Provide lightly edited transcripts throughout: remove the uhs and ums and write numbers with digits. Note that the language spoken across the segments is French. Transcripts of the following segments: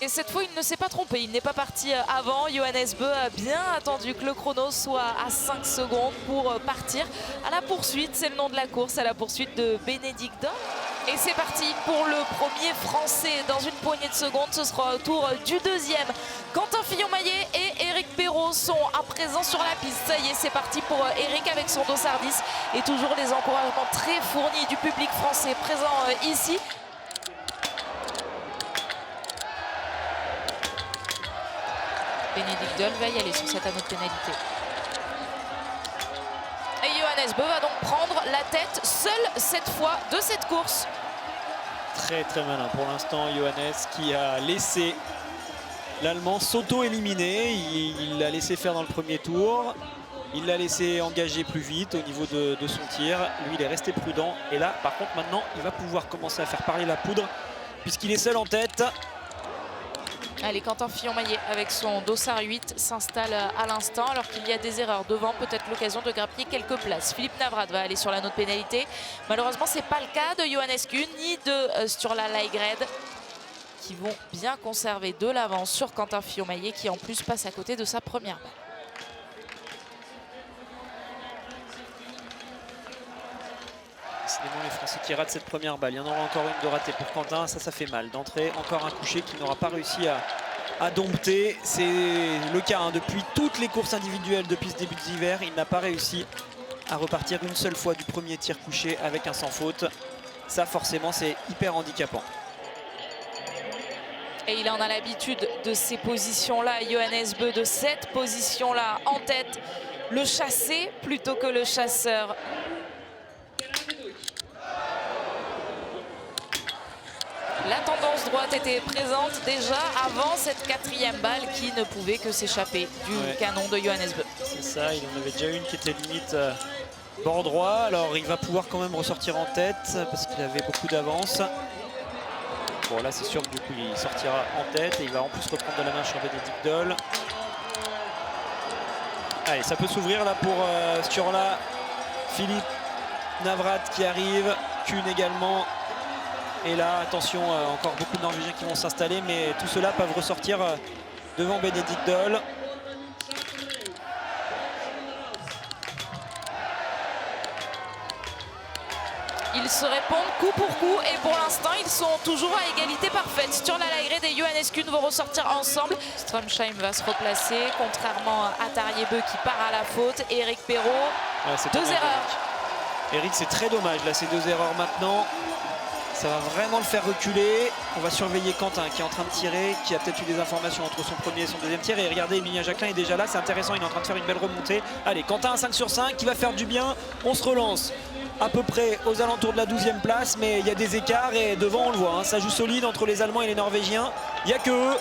Et cette fois, il ne s'est pas trompé. Il n'est pas parti avant. Johannes Bö a bien attendu que le chrono soit à 5 secondes pour partir à la poursuite. C'est le nom de la course, à la poursuite de Bénédicte Doll. Et c'est parti pour le premier Français dans une poignée de secondes. Ce sera au tour du deuxième. Quentin Fillon-Maillet et Éric Perrault sont à présent sur la piste. Ça y est, c'est parti pour Éric avec son dossard 10. Et toujours des encouragements très fournis du public français présent ici. Bénédicte Doll va y aller sur cet anneau de pénalité. Et Johannes Bö va donc prendre la tête seul cette fois de cette course. Très très malin pour l'instant Johannes qui a laissé l'Allemand s'auto-éliminer. Il l'a laissé faire dans le premier tour. Il l'a laissé engager plus vite au niveau de son tir. Lui il est resté prudent. Et là par contre maintenant il va pouvoir commencer à faire parler la poudre puisqu'il est seul en tête. Allez, Quentin Fillon-Maillet avec son dossard 8 s'installe à l'instant alors qu'il y a des erreurs devant, peut-être l'occasion de grappiller quelques places. Philippe Navrat va aller sur l'anneau de pénalité. Malheureusement, ce n'est pas le cas de Johannes Kuhn ni de Sturla Lægreid qui vont bien conserver de l'avance sur Quentin Fillon-Maillet qui en plus passe à côté de sa première balle. Décidément les Français qui ratent cette première balle. Il y en aura encore une de ratée pour Quentin. Ça fait mal d'entrée. Encore un coucher qui n'aura pas réussi à dompter. C'est le cas hein, depuis toutes les courses individuelles depuis ce début d'hiver. Il n'a pas réussi à repartir une seule fois du premier tir couché avec un sans faute. Ça forcément c'est hyper handicapant. Et il en a l'habitude de ces positions-là, Johannes Bö, de cette position-là en tête. Le chassé plutôt que le chasseur. La tendance droite était présente déjà avant cette quatrième balle qui ne pouvait que s'échapper du canon de Johannes Bö. C'est ça, il en avait déjà une qui était limite bord droit. Alors il va pouvoir quand même ressortir en tête parce qu'il avait beaucoup d'avance. Bon là c'est sûr que du coup il sortira en tête et il va en plus reprendre de la main sur Bénédicte Doll. Allez, ça peut s'ouvrir là pour Sturla. Philippe Navrat qui arrive, Kuhn également. Et là, attention, encore beaucoup de Norvégiens qui vont s'installer, mais tout cela peuvent ressortir devant Bénédicte Doll. Ils se répondent coup pour coup et pour l'instant, ils sont toujours à égalité parfaite. Sturla Lægreid et Johannes Kuhn vont ressortir ensemble. Strømsheim va se replacer, contrairement à Tarjei-Bø qui part à la faute. Et Éric Perrault, deux erreurs. Éric, c'est très dommage, là, ces deux erreurs maintenant. Ça va vraiment le faire reculer. On va surveiller Quentin qui est en train de tirer, qui a peut-être eu des informations entre son premier et son deuxième tir. Et regardez, Emilien Jacquelin est déjà là, c'est intéressant, il est en train de faire une belle remontée. Allez, Quentin à 5 sur 5 qui va faire du bien. On se relance à peu près aux alentours de la 12e place, mais il y a des écarts et devant on le voit, hein, ça joue solide entre les Allemands et les Norvégiens. Il n'y a que eux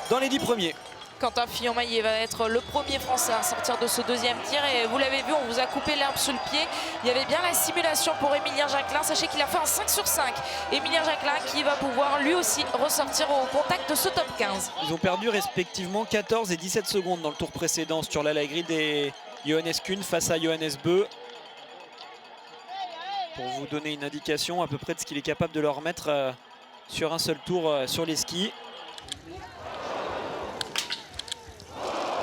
dans les 10 premiers. Quentin Fillon-Maillet va être le premier Français à sortir de ce deuxième tir. Et vous l'avez vu, on vous a coupé l'herbe sous le pied. Il y avait bien la simulation pour Emilien Jacquelin. Sachez qu'il a fait un 5 sur 5. Emilien Jacquelin qui va pouvoir lui aussi ressortir au contact de ce top 15. Ils ont perdu respectivement 14 et 17 secondes dans le tour précédent. Sturla Lægreid et Johannes Kuhn face à Johannes Bö. Pour vous donner une indication à peu près de ce qu'il est capable de leur mettre sur un seul tour sur les skis.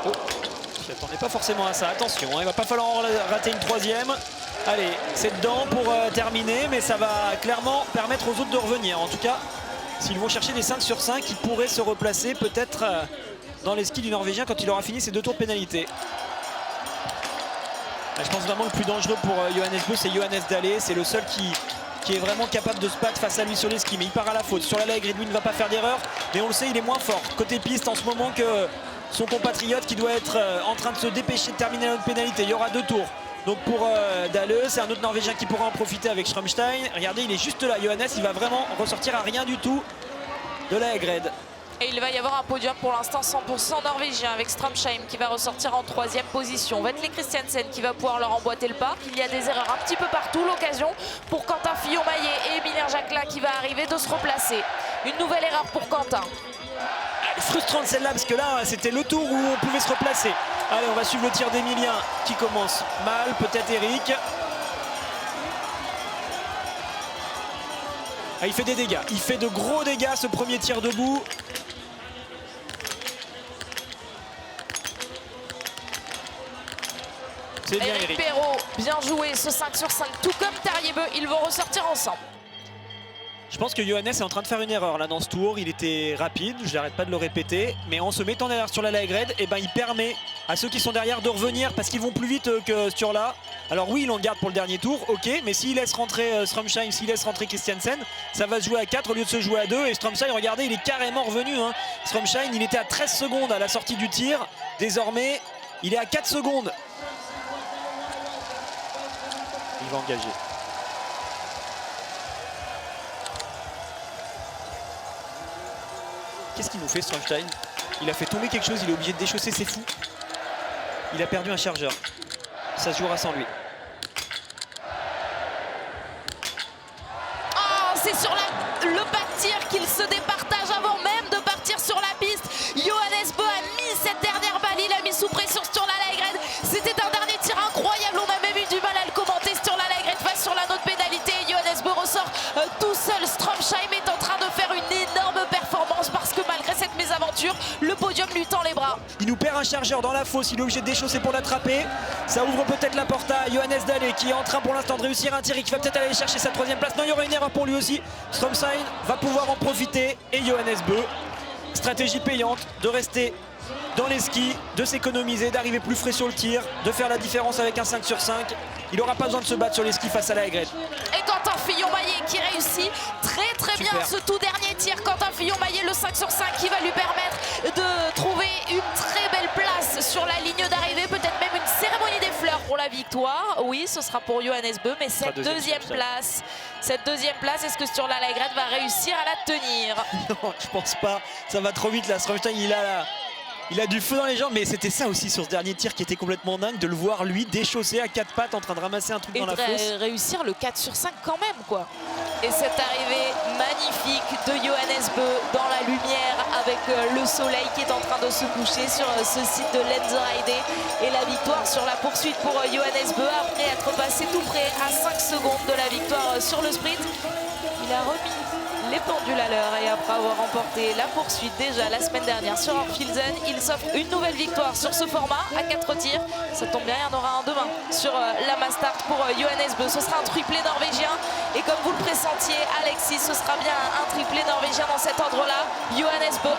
Oh, je n'attendais pas forcément à ça, attention, hein, il va pas falloir en rater une troisième. Allez, c'est dedans pour terminer, mais ça va clairement permettre aux autres de revenir. En tout cas, s'ils vont chercher des 5 sur 5, ils pourraient se replacer peut-être dans les skis du Norvégien quand il aura fini ses 2 tours de pénalité. Je pense vraiment le plus dangereux pour Johannes Bö, c'est Johannes Dahle. C'est le seul qui est vraiment capable de se battre face à lui sur les skis. Mais il part à la faute. Sur la Lægreid, lui ne va pas faire d'erreur. Mais on le sait, il est moins fort côté piste en ce moment que son compatriote qui doit être en train de se dépêcher de terminer notre pénalité. Il y aura 2 tours. Donc pour Dahle, c'est un autre Norvégien qui pourra en profiter avec Strømstein. Regardez, il est juste là. Johannes, il va vraiment ressortir à rien du tout de la Lægreid. Et il va y avoir un podium pour l'instant 100% norvégien avec Strømsheim qui va ressortir en 3e position. Vetle Christiansen qui va pouvoir leur emboîter le pas. Il y a des erreurs un petit peu partout. L'occasion pour Quentin Fillon-Maillet et Emilien Jacquelin qui va arriver de se replacer. Une nouvelle erreur pour Quentin. Frustrante celle-là parce que là c'était le tour où on pouvait se replacer. Allez, on va suivre le tir d'Emilien qui commence mal, peut-être Éric. Ah, il fait des dégâts, il fait de gros dégâts ce premier tir debout. C'est bien, Eric Eric. Perrault, bien joué ce 5 sur 5, tout comme Tariebeu, ils vont ressortir ensemble. Je pense que Johannes est en train de faire une erreur là dans ce tour. Il était rapide, je n'arrête pas de le répéter. Mais en se mettant derrière sur la light red, eh ben, il permet à ceux qui sont derrière de revenir parce qu'ils vont plus vite que Sturla. Alors oui, il en garde pour le dernier tour, ok. Mais s'il laisse rentrer Stromsheim, s'il laisse rentrer Christiansen, ça va se jouer à 4 au lieu de se jouer à 2. Et Stromsheim, regardez, il est carrément revenu. Hein. Stromsheim, il était à 13 secondes à la sortie du tir. Désormais, il est à 4 secondes. Il va engager. Qu'est-ce qu'il nous fait, Stromstein? Il a fait tomber quelque chose, il est obligé de déchausser, c'est fou. Il a perdu un chargeur. Ça se jouera sans lui. Oh, c'est sur le bas de tir qu'il se départage avant même de partir sur la piste. Johannes Bö a mis cette dernière balle, il a mis sous pression sur la Laegren. C'était un dernier tir incroyable, on a même eu du mal à le commenter sur la Laegren face sur la note pénalité. Johannes Bö ressort tout seul. Stromsheim est en train de faire une énorme performance parce que malgré cette mésaventure, le podium lui tend les bras. Il nous perd un chargeur dans la fosse, il est obligé de déchausser pour l'attraper. Ça ouvre peut-être la porte à Johannes Dalle qui est en train pour l'instant de réussir un tir et qui va peut-être aller chercher sa 3e place. Non, il y aura une erreur pour lui aussi. Stromsheim va pouvoir en profiter et Johannes Bö, stratégie payante de rester dans les skis, de s'économiser, d'arriver plus frais sur le tir, de faire la différence avec un 5 sur 5. Il n'aura pas besoin de se battre sur les skis face à la Laegren. Et Quentin Fillon-Maillet qui réussit très bien ce tout dernier tir. Quentin Fillon-Maillet, le 5 sur 5 qui va lui permettre de trouver une très belle place sur la ligne d'arrivée, peut-être même une cérémonie des fleurs pour la victoire. Oui, ce sera pour Johannes Bö, mais cette deuxième place, est-ce que sur la Laegren va réussir à la tenir? Non, je pense pas. Ça va trop vite là. Stromstein, il a du feu dans les jambes, mais c'était ça aussi sur ce dernier tir qui était complètement dingue, de le voir lui déchausser à 4 pattes en train de ramasser un truc dans la fosse. Et réussir le 4 sur 5 quand même quoi. Et cette arrivée magnifique de Johannes Bö dans la lumière avec le soleil qui est en train de se coucher sur ce site de Lenzerheide. Et la victoire sur la poursuite pour Johannes Bö après être passé tout près à 5 secondes de la victoire sur le sprint. Il a remis les pendules à l'heure et après avoir remporté la poursuite déjà la semaine dernière sur Orpfilzen, il s'offre une nouvelle victoire sur ce format à 4 tirs. Ça tombe bien, il y en aura un demain sur la Mastart pour Johannes Bö. Ce sera un triplé norvégien et comme vous le pressentiez Alexis, ce sera bien un triplé norvégien dans cet ordre-là. Johannes Bö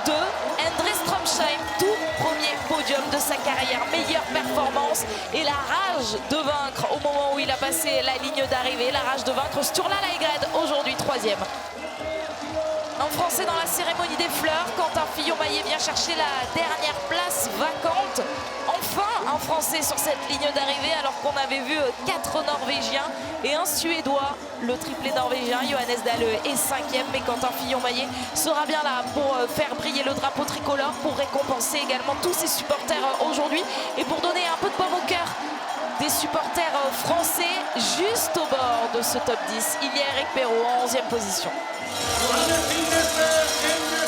1, 2, Endre Stromsheim, tout premier podium de sa carrière, meilleure performance et la rage de vaincre au moment où il a passé la ligne d'arrivée, la rage de vaincre Sturla Laegren, aujourd'hui 3e. Un Français dans la cérémonie des fleurs, Quentin Fillon-Maillet vient chercher la dernière place vacante. Enfin, un Français sur cette ligne d'arrivée alors qu'on avait vu 4 Norvégiens et un Suédois. Le triplé norvégien, Johannes Dalle est 5e, mais Quentin Fillon-Maillet sera bien là pour faire briller le drapeau tricolore, pour récompenser également tous ses supporters aujourd'hui et pour donner un peu de baume au cœur des supporters français. Juste au bord de ce top 10, il y a Eric Perrault en 11e position. Johannes Bö